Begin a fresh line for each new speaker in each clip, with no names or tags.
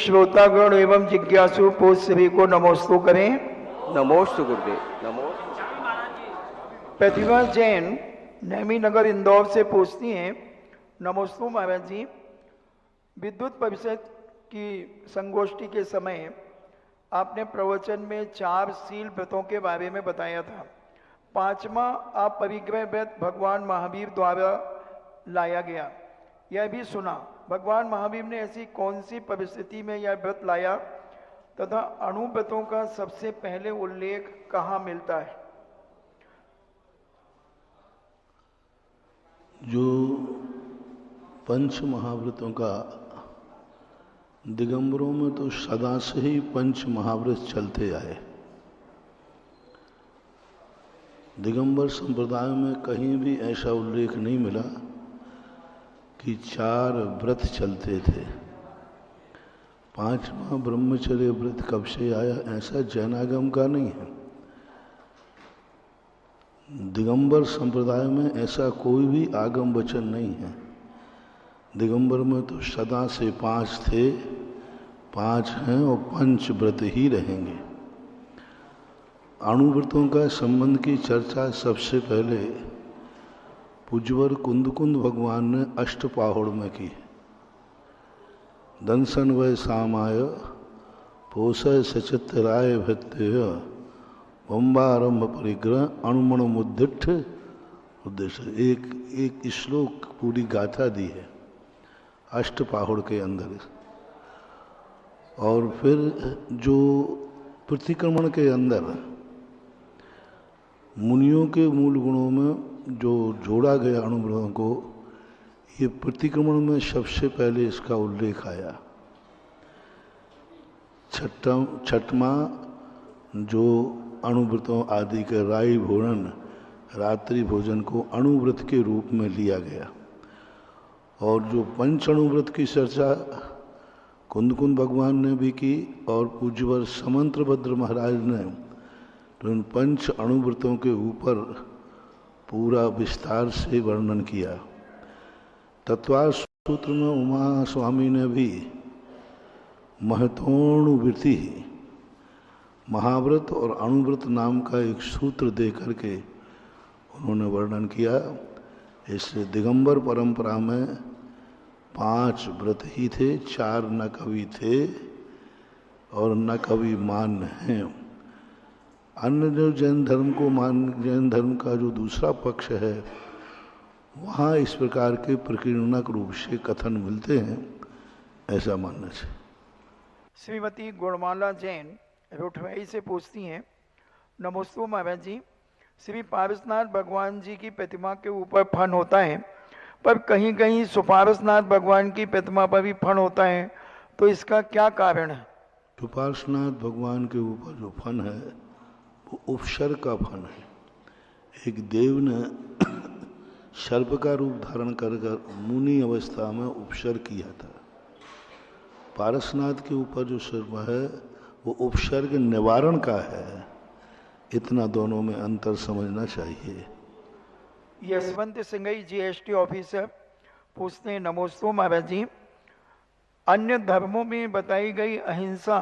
श्रोतागण एवं जिज्ञासु पोष सभी को नमोस्तु करें।
नमोस्तु गुरुदेव। नमो।
प्रतिभा जैन नेमी नगर इंदौर से पूछती हैं, नमोस्तु महाराज जी, विद्युत परिषद की संगोष्ठी के समय आपने प्रवचन में 4 शील व्रतों के बारे में बताया था। 5वां आप परिग्रह व्रत भगवान महावीर द्वारा लाया गया, यह भी सुना। भगवान महावीर ने ऐसी कौन सी परिस्थिति में यह व्रत लाया तथा अणुव्रतों का सबसे पहले उल्लेख कहाँ मिलता है?
जो पंच महाव्रतों का दिगंबरों में तो सदा से ही पंच महाव्रत चलते आए। दिगंबर संप्रदाय में कहीं भी ऐसा उल्लेख नहीं मिला कि 4 व्रत चलते थे। 5वां ब्रह्मचर्य व्रत कब से आया, ऐसा जैनागम का नहीं है। दिगंबर संप्रदाय में ऐसा कोई भी आगम वचन नहीं है। दिगंबर में तो सदा से 5 थे, 5 हैं और पंच व्रत ही रहेंगे। अणुव्रतों का संबंध की चर्चा सबसे पहले पूज्यवर कुंदकुंद भगवान ने अष्टपाहुड़ में की। दंसन वै सामाय पोषय सचित्राय भक्त्य बम्बारंभ परिग्रह अणुमण मुद्दिठ उद्देश्य। एक श्लोक पूरी गाथा दी है अष्टपाहुड़ के अंदर। और फिर जो प्रतिक्रमण के अंदर मुनियों के मूल गुणों में जो जोड़ा गया अणुव्रतों को, ये प्रतिक्रमण में सबसे पहले इसका उल्लेख आया। छठवां जो अणुव्रतों आदि के राई भोजन रात्रि भोजन को अणुव्रत के रूप में लिया गया। और जो पंच अणुव्रत की चर्चा कुंदकुंद भगवान ने भी की और पूज्यवर समंत्रभद्र महाराज ने तो इन पंच अणुव्रतों के ऊपर पूरा विस्तार से वर्णन किया। तत्वार सूत्र में उमा स्वामी ने भी महत्वोणुवृत्ति महाव्रत और अणुव्रत नाम का एक सूत्र दे करके उन्होंने वर्णन किया। इससे दिगंबर परंपरा में 5 व्रत ही थे, 4 न कवि थे और न कवि मान्य हैं। अन्य जो जैन धर्म का जो दूसरा पक्ष है, वहाँ इस प्रकार के प्रकीर्णक रूप से कथन मिलते हैं, ऐसा मानना चाहिए।
श्रीमती गुणमाला जैन रोठवाई से पूछती हैं, नमोस्तु महाराज जी, श्री पारसनाथ भगवान जी की प्रतिमा के ऊपर फन होता है, पर कहीं कहीं सुपारसनाथ भगवान की प्रतिमा पर भी फन होता है, तो इसका क्या कारण है?
सुपारसनाथ भगवान के ऊपर जो फन है वो उपसर्ग का फन है। एक देव ने सर्प का रूप धारण कर मुनि अवस्था में उपसर्ग किया था। पारसनाथ के ऊपर जो सर्प है वो उपसर्ग निवारण का है। इतना दोनों में अंतर समझना चाहिए।
यशवंत सिंघई जीएसटी ऑफिसर पूछते हैं, नमोस्तु महाराज जी, अन्य धर्मों में बताई गई अहिंसा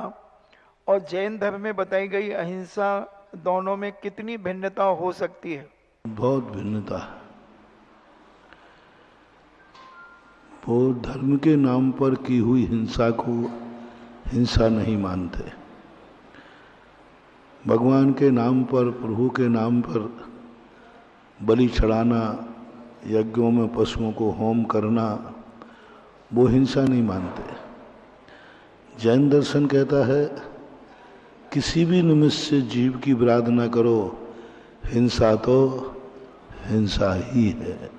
और जैन धर्म में बताई गई अहिंसा दोनों में कितनी भिन्नता हो सकती है?
बहुत भिन्नता है। वो धर्म के नाम पर की हुई हिंसा को हिंसा नहीं मानते। भगवान के नाम पर, प्रभु के नाम पर बलि चढ़ाना, यज्ञों में पशुओं को होम करना, वो हिंसा नहीं मानते। जैन दर्शन कहता है किसी भी निमित्त से जीव की विराध न करो, हिंसा तो हिंसा ही है।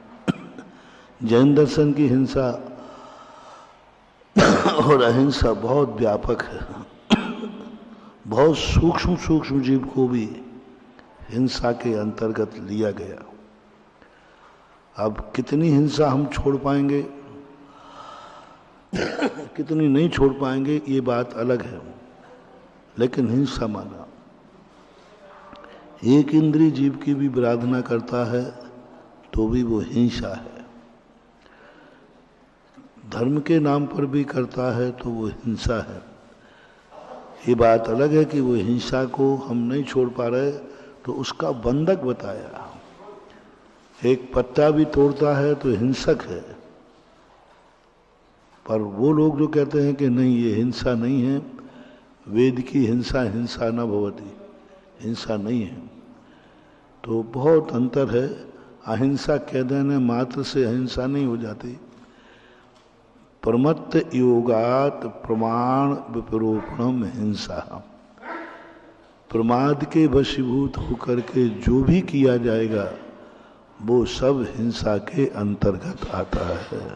जैन दर्शन की हिंसा और अहिंसा बहुत व्यापक है। बहुत सूक्ष्म जीव को भी हिंसा के अंतर्गत लिया गया। अब कितनी हिंसा हम छोड़ पाएंगे, कितनी नहीं छोड़ पाएंगे, ये बात अलग है, लेकिन हिंसा माना। एक इंद्रिय जीव की भी आराधना करता है तो भी वो हिंसा है। धर्म के नाम पर भी करता है तो वो हिंसा है। ये बात अलग है कि वो हिंसा को हम नहीं छोड़ पा रहे, तो उसका बंधक बताया। एक पत्ता भी तोड़ता है तो हिंसक है, पर वो लोग जो कहते हैं कि नहीं ये हिंसा नहीं है, वेद की हिंसा हिंसा न भवति, हिंसा नहीं है, तो बहुत अंतर है। अहिंसा कह देने मात्र से अहिंसा नहीं हो जाती। प्रमत्त योगात प्रमाण विपरोपणम हिंसा, प्रमाद के वशीभूत होकर के जो भी किया जाएगा वो सब हिंसा के अंतर्गत आता है।